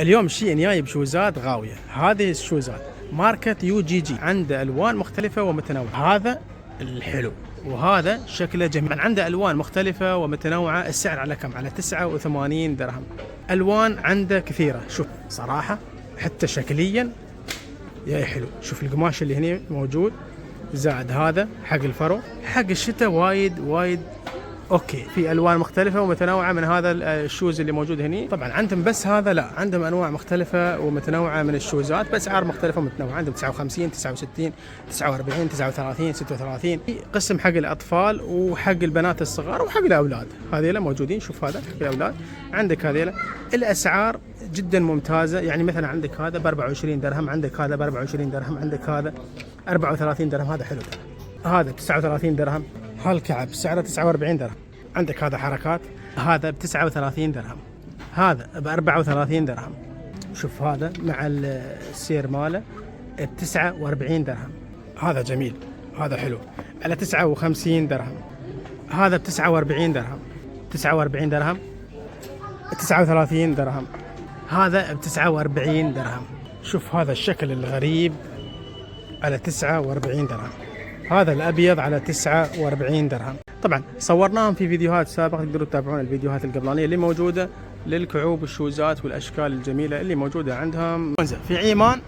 اليوم شيء جايب شوزات غاوية. هذه الشوزات ماركة يو جي جي، عنده ألوان مختلفة ومتنوعة. هذا الحلو وهذا شكله جميل. عنده ألوان مختلفة ومتنوعة. السعر على كم؟ على 89 درهم. ألوان عنده كثيرة. شوف صراحة حتى شكليا يا حلو. شوف القماش اللي هنا موجود، زائد هذا حق الفرو، حق الشتاء وايد وايد اوكي. في الوان مختلفه ومتنوعه من هذا الشوز اللي موجود هنا. طبعا عندهم بس هذا لا، عندهم انواع مختلفه ومتنوعه من الشوزات باسعار مختلفه ومتنوعه. عندهم 59 69 49 39 36. قسم حق الاطفال وحق البنات الصغار وحق الاولاد. هذيلا موجودين. شوف هذا حق الاولاد. عندك هذيلا الاسعار جدا ممتازه. يعني مثلا عندك هذا ب 24 درهم، عندك هذا ب 24 درهم، عندك هذا 34 درهم. هذا حلو. هذا ب 39 درهم. هالكعب سعره 49 درهم. عندك هذا حركات، هذا ب 39 درهم، هذا ب 34 درهم. شوف هذا مع السير ماله ب 49 درهم. هذا جميل، هذا حلو على 59 درهم. هذا ب 49 درهم، 49 درهم، 39 درهم. هذا ب 49 درهم. شوف هذا الشكل الغريب على 49 درهم. هذا الأبيض على 49 درهم. طبعا صورناهم في فيديوهات سابقة، تقدروا تتابعون الفيديوهات القبلانية اللي موجودة للكعوب والشوزات والأشكال الجميلة اللي موجودة عندهم. في عمان